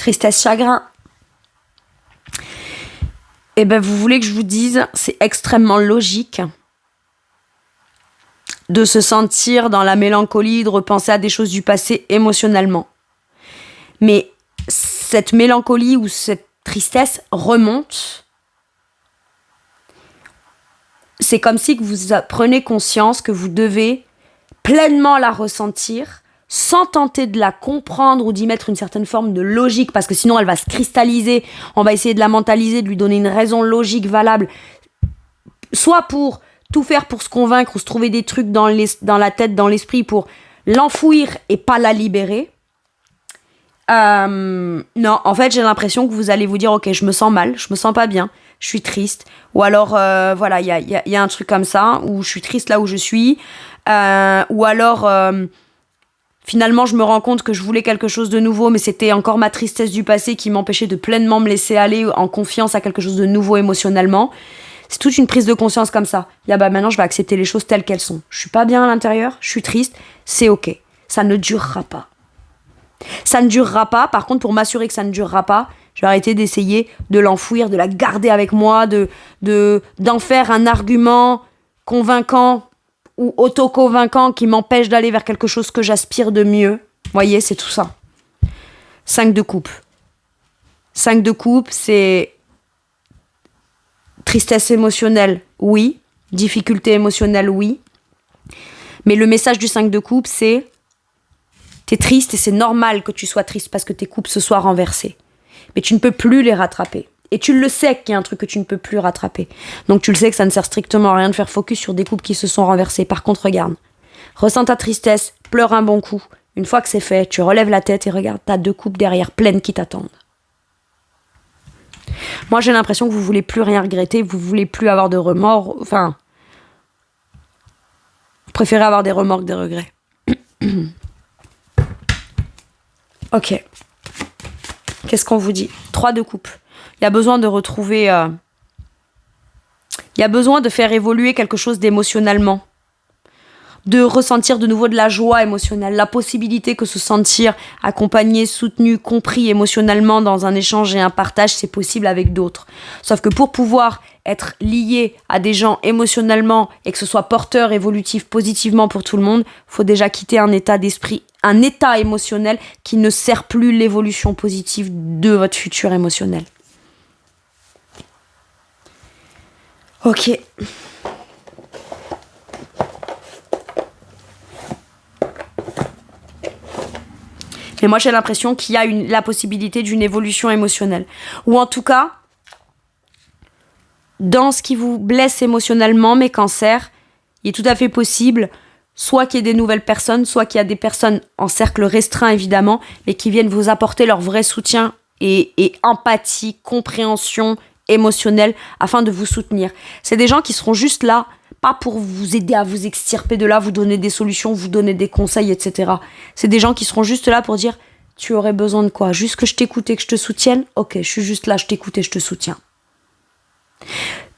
Speaker 1: Tristesse, chagrin. Eh ben, vous voulez que je vous dise, c'est extrêmement logique de se sentir dans la mélancolie, de repenser à des choses du passé émotionnellement. Mais cette mélancolie ou cette tristesse remonte. C'est comme si que vous prenez conscience que vous devez pleinement la ressentir sans tenter de la comprendre ou d'y mettre une certaine forme de logique, parce que sinon elle va se cristalliser, on va essayer de la mentaliser, de lui donner une raison logique valable, soit pour tout faire pour se convaincre ou se trouver des trucs dans la tête, dans l'esprit pour l'enfouir et pas la libérer. Non, en fait j'ai l'impression que vous allez vous dire ok, je me sens mal, je me sens pas bien, je suis triste, ou alors voilà, il y a un truc comme ça, ou je suis triste là où je suis, ou alors finalement je me rends compte que je voulais quelque chose de nouveau, mais c'était encore ma tristesse du passé qui m'empêchait de pleinement me laisser aller en confiance à quelque chose de nouveau émotionnellement. C'est toute une prise de conscience comme ça. Maintenant je vais accepter les choses telles qu'elles sont. Je suis pas bien à l'intérieur, je suis triste, c'est ok, ça ne durera pas. Ça ne durera pas. Par contre, pour m'assurer que ça ne durera pas, je vais arrêter d'essayer de l'enfouir, de la garder avec moi, d'en faire un argument convaincant ou auto-convaincant qui m'empêche d'aller vers quelque chose que j'aspire de mieux. Vous voyez, c'est tout ça. 5 de coupe. 5 de coupe, c'est tristesse émotionnelle, oui. Difficulté émotionnelle, oui. Mais le message du 5 de coupe, c'est t'es triste et c'est normal que tu sois triste parce que tes coupes se soient renversées. Mais tu ne peux plus les rattraper. Et tu le sais qu'il y a un truc que tu ne peux plus rattraper. Donc tu le sais que ça ne sert strictement à rien de faire focus sur des coupes qui se sont renversées. Par contre, regarde. Ressens ta tristesse, pleure un bon coup. Une fois que c'est fait, tu relèves la tête et regarde, t'as 2 coupes derrière pleines qui t'attendent. Moi, j'ai l'impression que vous voulez plus rien regretter, vous voulez plus avoir de remords. Enfin, vous préférez avoir des remords que des regrets. Ok. Qu'est-ce qu'on vous dit ? 3 de coupe. Il y a besoin de retrouver... Il y a besoin de faire évoluer quelque chose d'émotionnellement. De ressentir de nouveau de la joie émotionnelle. La possibilité que se sentir accompagné, soutenu, compris émotionnellement dans un échange et un partage, c'est possible avec d'autres. Sauf que pour pouvoir être lié à des gens émotionnellement et que ce soit porteur, évolutif, positivement pour tout le monde, il faut déjà quitter un état d'esprit, un état émotionnel qui ne sert plus l'évolution positive de votre futur émotionnel. Ok. Mais moi, j'ai l'impression qu'il y a la possibilité d'une évolution émotionnelle. Ou en tout cas, dans ce qui vous blesse émotionnellement, mes cancers, il est tout à fait possible, soit qu'il y ait des nouvelles personnes, soit qu'il y a des personnes en cercle restreint, évidemment, mais qui viennent vous apporter leur vrai soutien et empathie, compréhension émotionnelle, afin de vous soutenir. C'est des gens qui seront juste là, pas pour vous aider à vous extirper de là, vous donner des solutions, vous donner des conseils, etc. C'est des gens qui seront juste là pour dire « Tu aurais besoin de quoi ? Juste que je t'écoute et que je te soutienne ? Ok, je suis juste là, je t'écoute et je te soutiens.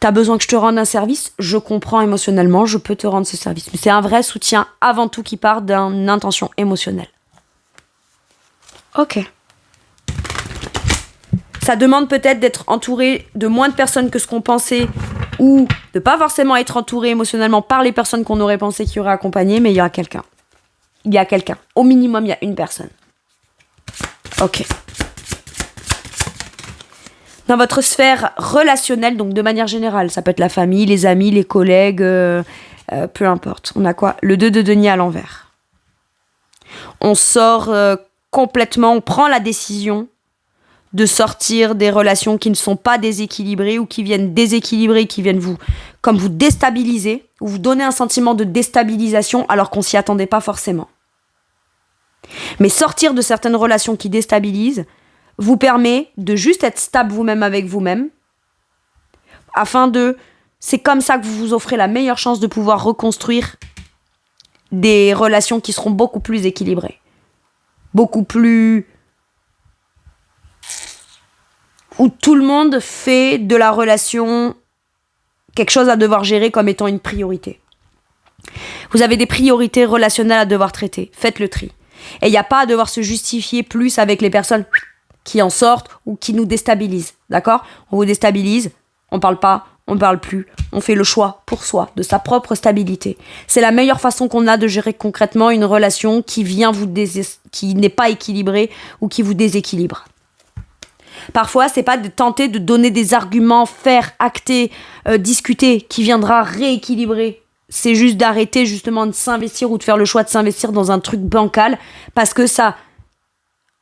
Speaker 1: T'as besoin que je te rende un service ? Je comprends émotionnellement, je peux te rendre ce service. Mais c'est un vrai soutien avant tout qui part d'une intention émotionnelle. Ok. Ça demande peut-être d'être entouré de moins de personnes que ce qu'on pensait, ou de pas forcément être entouré émotionnellement par les personnes qu'on aurait pensé qui auraient accompagné, mais il y a quelqu'un. Il y a quelqu'un. Au minimum, il y a une personne. Ok. Dans votre sphère relationnelle, donc de manière générale, ça peut être la famille, les amis, les collègues, peu importe. On a quoi ? Le 2 de denier à l'envers. On sort complètement, on prend la décision de sortir des relations qui ne sont pas déséquilibrées ou qui viennent déséquilibrer, qui viennent vous déstabiliser ou vous donner un sentiment de déstabilisation alors qu'on s'y attendait pas forcément. Mais sortir de certaines relations qui déstabilisent vous permet de juste être stable vous-même avec vous-même c'est comme ça que vous vous offrez la meilleure chance de pouvoir reconstruire des relations qui seront beaucoup plus équilibrées. Beaucoup plus... où tout le monde fait de la relation quelque chose à devoir gérer comme étant une priorité. Vous avez des priorités relationnelles à devoir traiter. Faites le tri. Et il n'y a pas à devoir se justifier plus avec les personnes qui en sortent ou qui nous déstabilisent, d'accord? On vous déstabilise, on parle pas, on ne parle plus, on fait le choix pour soi, de sa propre stabilité. C'est la meilleure façon qu'on a de gérer concrètement une relation qui qui n'est pas équilibrée ou qui vous déséquilibre. Parfois, c'est pas de tenter de donner des arguments, faire, acter, discuter, qui viendra rééquilibrer. C'est juste d'arrêter justement de s'investir ou de faire le choix de s'investir dans un truc bancal, parce que ça,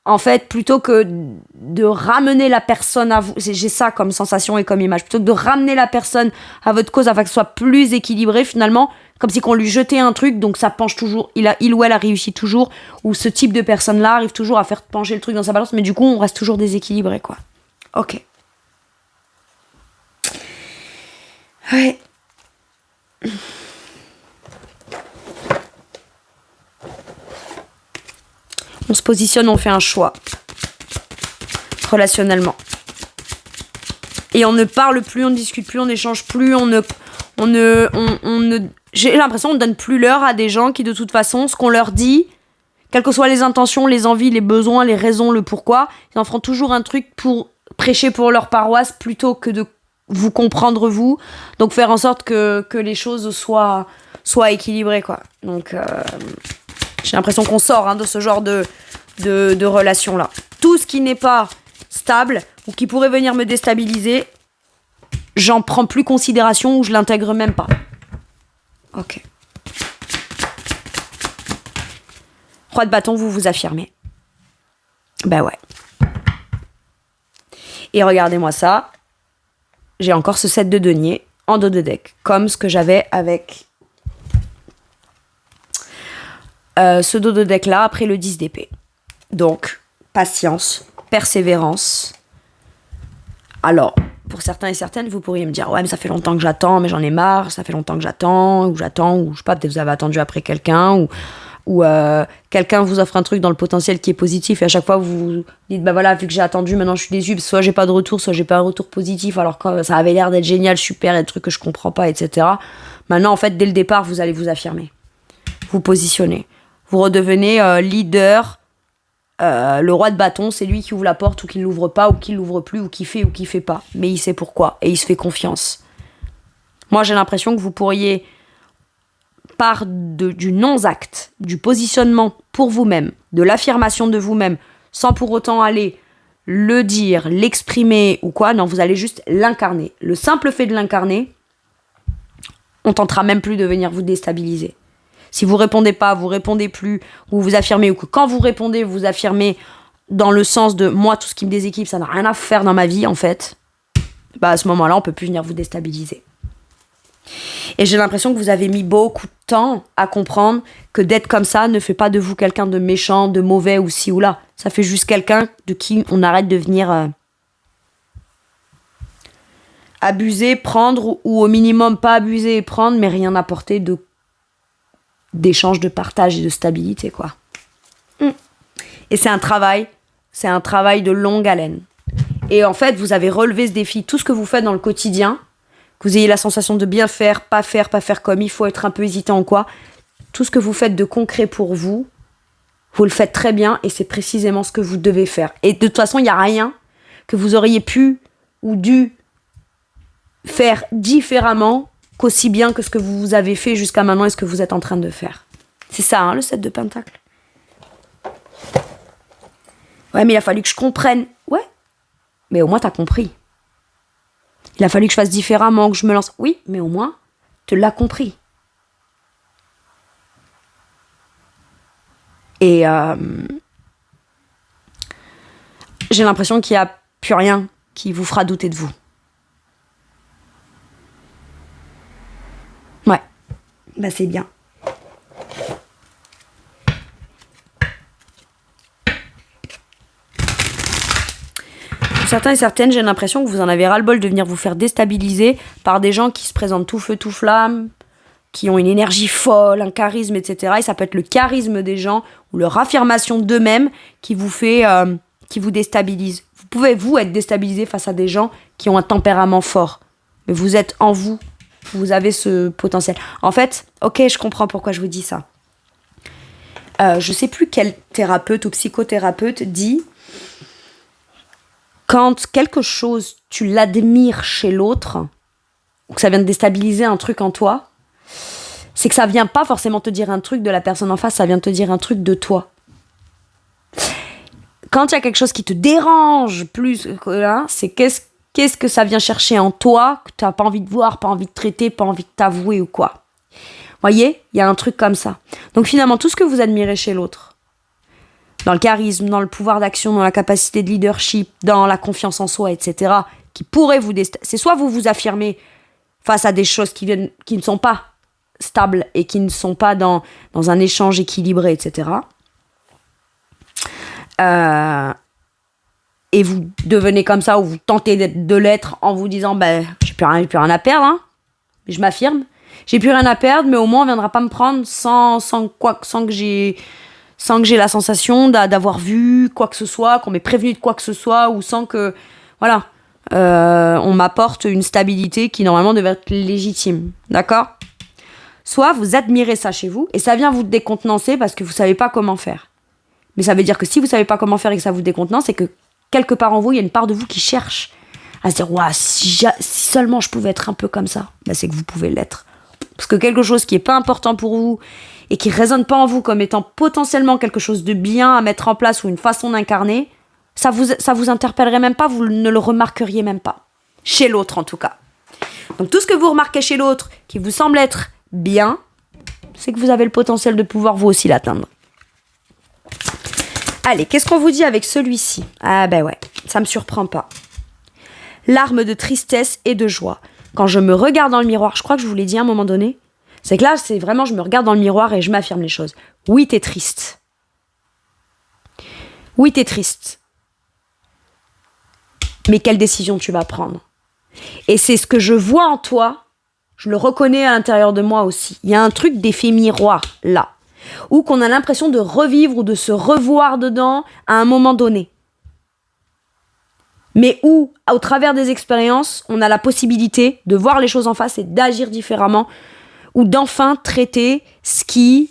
Speaker 1: en fait, plutôt que de ramener la personne à vous, j'ai ça comme sensation et comme image, plutôt que de ramener la personne à votre cause afin que ce soit plus équilibré finalement, comme si qu'on lui jetait un truc, donc ça penche toujours, il ou elle a réussi toujours, ou ce type de personne-là arrive toujours à faire pencher le truc dans sa balance, mais du coup on reste toujours déséquilibré, quoi. Ok. Ouais. On se positionne, on fait un choix. Relationnellement. Et on ne parle plus, on ne discute plus, on n'échange plus, j'ai l'impression qu'on ne donne plus l'heure à des gens qui, de toute façon, ce qu'on leur dit, quelles que soient les intentions, les envies, les besoins, les raisons, le pourquoi, ils en feront toujours un truc pour prêcher pour leur paroisse plutôt que de vous comprendre vous. Donc faire en sorte que les choses soient équilibrées, quoi. Donc j'ai l'impression qu'on sort de ce genre de relation-là. Tout ce qui n'est pas stable ou qui pourrait venir me déstabiliser, j'en prends plus considération ou je l'intègre même pas. Ok. Roi de bâton, vous vous affirmez. Ben ouais. Et regardez-moi ça. J'ai encore ce 7 de denier en dos de deck. Comme ce que j'avais avec ce dos de deck là après le 10 d'épée. Donc, patience, persévérance. Alors, pour certains et certaines, vous pourriez me dire « Ouais, mais ça fait longtemps que j'attends, mais j'en ai marre, ça fait longtemps que j'attends, ou je sais pas, peut-être vous avez attendu après quelqu'un, ou quelqu'un vous offre un truc dans le potentiel qui est positif, et à chaque fois vous vous dites « Bah voilà, vu que j'ai attendu, maintenant je suis déçue, parce que soit j'ai pas de retour, soit j'ai pas un retour positif, alors que ça avait l'air d'être génial, super, et des trucs que je comprends pas, etc. » Maintenant, en fait, dès le départ, vous allez vous affirmer. Vous positionnez. Vous redevenez leader. Le roi de bâton, c'est lui qui ouvre la porte ou qui l'ouvre pas ou qui l'ouvre plus ou qui fait pas. Mais il sait pourquoi et il se fait confiance. Moi, j'ai l'impression que vous pourriez, par du non-acte, du positionnement pour vous-même, de l'affirmation de vous-même, sans pour autant aller le dire, l'exprimer ou quoi, non, vous allez juste l'incarner. Le simple fait de l'incarner, on tentera même plus de venir vous déstabiliser. Si vous répondez pas, vous répondez plus, ou vous affirmez, ou que quand vous répondez, vous affirmez dans le sens de moi, tout ce qui me déséquilibre, ça n'a rien à faire dans ma vie, en fait, bah à ce moment-là, on peut plus venir vous déstabiliser. Et j'ai l'impression que vous avez mis beaucoup de temps à comprendre que d'être comme ça ne fait pas de vous quelqu'un de méchant, de mauvais ou ci ou là. Ça fait juste quelqu'un de qui on arrête de venir abuser, prendre, ou au minimum pas abuser et prendre, mais rien apporter d'échange, de partage et de stabilité, quoi. Et c'est un travail de longue haleine. Et en fait, vous avez relevé ce défi. Tout ce que vous faites dans le quotidien, que vous ayez la sensation de bien faire, pas faire comme il faut, être un peu hésitant ou quoi, tout ce que vous faites de concret pour vous, vous le faites très bien et c'est précisément ce que vous devez faire. Et de toute façon, il n'y a rien que vous auriez pu ou dû faire différemment qu'aussi bien que ce que vous avez fait jusqu'à maintenant et ce que vous êtes en train de faire. C'est ça, le 7 de Pentacle. Ouais, mais il a fallu que je comprenne. Ouais, mais au moins t'as compris. Il a fallu que je fasse différemment, que je me lance. Oui, mais au moins, tu l'as compris. Et j'ai l'impression qu'il n'y a plus rien qui vous fera douter de vous. Ouais, bah c'est bien. Pour certains et certaines, j'ai l'impression que vous en avez ras-le-bol de venir vous faire déstabiliser par des gens qui se présentent tout feu, tout flamme, qui ont une énergie folle, un charisme, etc. Et ça peut être le charisme des gens ou leur affirmation d'eux-mêmes qui vous fait, qui vous déstabilise. Vous pouvez, vous, être déstabilisé face à des gens qui ont un tempérament fort. Mais vous êtes en vous. Vous avez ce potentiel. En fait, ok, je comprends pourquoi je vous dis ça. Je sais plus quel thérapeute ou psychothérapeute dit quand quelque chose, tu l'admires chez l'autre, ou que ça vient de déstabiliser un truc en toi, c'est que ça vient pas forcément te dire un truc de la personne en face, ça vient te dire un truc de toi. Quand il y a quelque chose qui te dérange plus, hein, c'est qu'est-ce que ça vient chercher en toi, que tu n'as pas envie de voir, pas envie de traiter, pas envie de t'avouer ou quoi. Voyez, il y a un truc comme ça. Donc finalement, tout ce que vous admirez chez l'autre, dans le charisme, dans le pouvoir d'action, dans la capacité de leadership, dans la confiance en soi, etc., qui pourrait vous c'est soit vous vous affirmez face à des choses qui ne sont pas stables et qui ne sont pas dans un échange équilibré, etc. Et vous devenez comme ça, ou vous tentez de l'être en vous disant j'ai plus rien à perdre, hein, mais je m'affirme. J'ai plus rien à perdre, mais au moins on viendra pas me prendre sans que j'ai la sensation d'avoir vu quoi que ce soit, qu'on m'ait prévenu de quoi que ce soit, ou sans que on m'apporte une stabilité qui normalement devait être légitime. D'accord ? Soit vous admirez ça chez vous, et ça vient vous décontenancer parce que vous savez pas comment faire. Mais ça veut dire que si vous savez pas comment faire et que ça vous décontenance, c'est que quelque part en vous, il y a une part de vous qui cherche à se dire « si seulement je pouvais être un peu comme ça », c'est que vous pouvez l'être. Parce que quelque chose qui est pas important pour vous et qui résonne pas en vous comme étant potentiellement quelque chose de bien à mettre en place ou une façon d'incarner, ça vous interpellerait même pas, vous ne le remarqueriez même pas. Chez l'autre en tout cas. Donc tout ce que vous remarquez chez l'autre qui vous semble être bien, c'est que vous avez le potentiel de pouvoir vous aussi l'atteindre. Allez, qu'est-ce qu'on vous dit avec celui-ci ? Ah ouais, ça me surprend pas. Larmes de tristesse et de joie. Quand je me regarde dans le miroir, je crois que je vous l'ai dit à un moment donné, c'est que là, c'est vraiment, je me regarde dans le miroir et je m'affirme les choses. Oui, t'es triste. Oui, t'es triste. Mais quelle décision tu vas prendre ? Et c'est ce que je vois en toi, je le reconnais à l'intérieur de moi aussi. Il y a un truc d'effet miroir, là. Ou qu'on a l'impression de revivre ou de se revoir dedans à un moment donné. Mais où, au travers des expériences, on a la possibilité de voir les choses en face et d'agir différemment, ou d'enfin traiter ce qui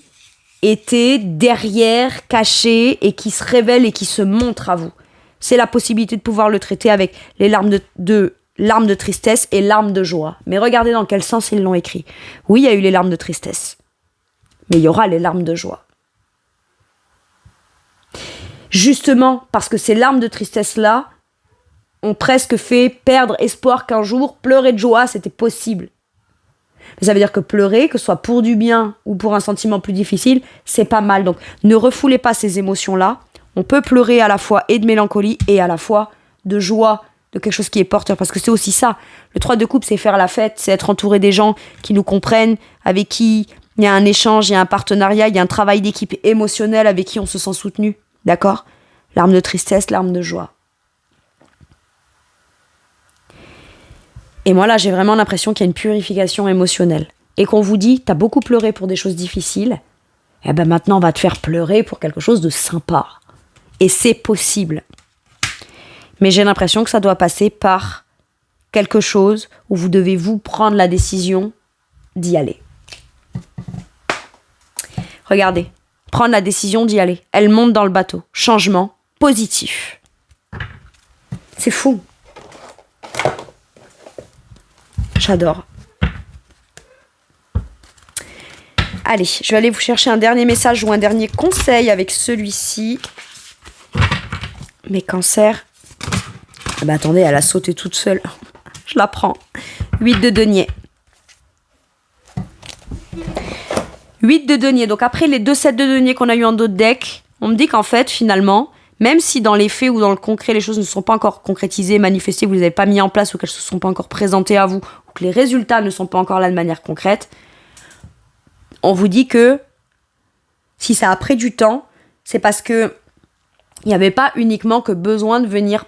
Speaker 1: était derrière, caché, et qui se révèle et qui se montre à vous. C'est la possibilité de pouvoir le traiter avec les larmes de tristesse et larmes de joie. Mais regardez dans quel sens ils l'ont écrit. Oui, il y a eu les larmes de tristesse. Mais il y aura les larmes de joie. Justement, parce que ces larmes de tristesse-là ont presque fait perdre espoir qu'un jour, pleurer de joie, c'était possible. Mais ça veut dire que pleurer, que ce soit pour du bien ou pour un sentiment plus difficile, c'est pas mal. Donc, ne refoulez pas ces émotions-là. On peut pleurer à la fois et de mélancolie et à la fois de joie, de quelque chose qui est porteur. Parce que c'est aussi ça. Le 3 de coupe, c'est faire la fête, c'est être entouré des gens qui nous comprennent, avec qui il y a un échange, il y a un partenariat, il y a un travail d'équipe émotionnel avec qui on se sent soutenu. D'accord ? Larmes de tristesse, larmes de joie. Et moi là, j'ai vraiment l'impression qu'il y a une purification émotionnelle. Et qu'on vous dit, t'as beaucoup pleuré pour des choses difficiles, et maintenant on va te faire pleurer pour quelque chose de sympa. Et c'est possible. Mais j'ai l'impression que ça doit passer par quelque chose où vous devez vous prendre la décision d'y aller. Regardez, prendre la décision d'y aller. Elle monte dans le bateau. Changement positif. C'est fou. J'adore. Allez, je vais aller vous chercher un dernier message ou un dernier conseil avec celui-ci. Mes cancers. Attendez, elle a sauté toute seule. Je la prends. 8 de denier. 8 de denier. Donc après les 2 sets de denier qu'on a eu en dos de deck, on me dit qu'en fait, finalement, même si dans les faits ou dans le concret, les choses ne sont pas encore concrétisées, manifestées, vous ne les avez pas mis en place ou qu'elles ne se sont pas encore présentées à vous, ou que les résultats ne sont pas encore là de manière concrète, on vous dit que si ça a pris du temps, c'est parce que il n'y avait pas uniquement que besoin de venir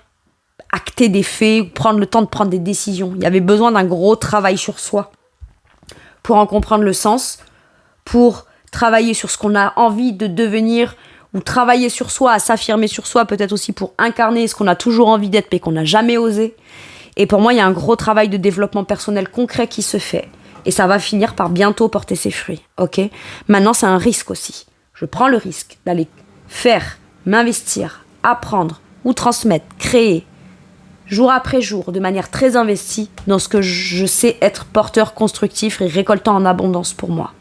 Speaker 1: acter des faits ou prendre le temps de prendre des décisions. Il y avait besoin d'un gros travail sur soi pour en comprendre le sens, pour travailler sur ce qu'on a envie de devenir ou travailler sur soi, à s'affirmer sur soi, peut-être aussi pour incarner ce qu'on a toujours envie d'être mais qu'on n'a jamais osé. Et pour moi, il y a un gros travail de développement personnel concret qui se fait. Et ça va finir par bientôt porter ses fruits. Ok ? Maintenant, c'est un risque aussi. Je prends le risque d'aller faire, m'investir, apprendre ou transmettre, créer jour après jour, de manière très investie dans ce que je sais être porteur, constructif et récoltant en abondance pour moi.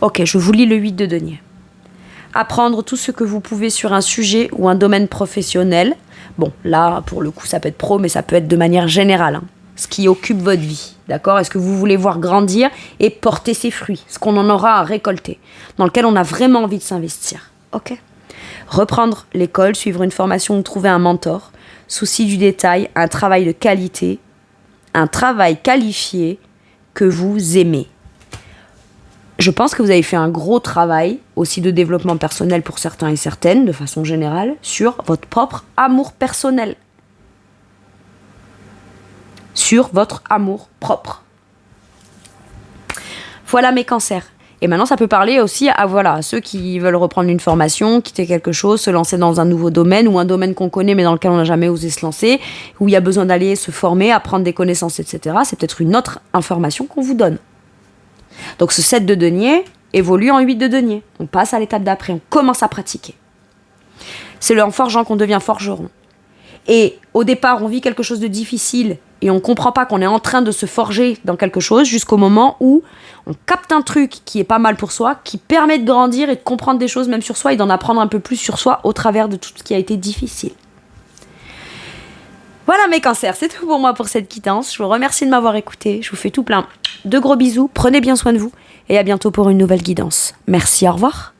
Speaker 1: Ok, je vous lis le 8 de denier. Apprendre tout ce que vous pouvez sur un sujet ou un domaine professionnel. Bon, là, pour le coup, ça peut être pro, mais ça peut être de manière générale. Ce qui occupe votre vie, d'accord ? Est-ce que vous voulez voir grandir et porter ses fruits, ce qu'on en aura à récolter, dans lequel on a vraiment envie de s'investir. Ok ? Reprendre l'école, suivre une formation ou trouver un mentor. Souci du détail, un travail de qualité, un travail qualifié que vous aimez. Je pense que vous avez fait un gros travail, aussi de développement personnel pour certains et certaines, de façon générale, sur votre propre amour personnel. Sur votre amour propre. Voilà mes cancers. Et maintenant, ça peut parler aussi à ceux qui veulent reprendre une formation, quitter quelque chose, se lancer dans un nouveau domaine ou un domaine qu'on connaît mais dans lequel on n'a jamais osé se lancer, où il y a besoin d'aller se former, apprendre des connaissances, etc. C'est peut-être une autre information qu'on vous donne. Donc ce 7 de denier évolue en 8 de denier. On passe à l'étape d'après, on commence à pratiquer. C'est en forgeant qu'on devient forgeron. Et au départ, on vit quelque chose de difficile et on ne comprend pas qu'on est en train de se forger dans quelque chose jusqu'au moment où on capte un truc qui est pas mal pour soi, qui permet de grandir et de comprendre des choses même sur soi et d'en apprendre un peu plus sur soi au travers de tout ce qui a été difficile. Voilà mes cancers, c'est tout pour moi pour cette quittance. Je vous remercie de m'avoir écouté. Je vous fais tout plein de gros bisous. Prenez bien soin de vous et à bientôt pour une nouvelle guidance. Merci, au revoir.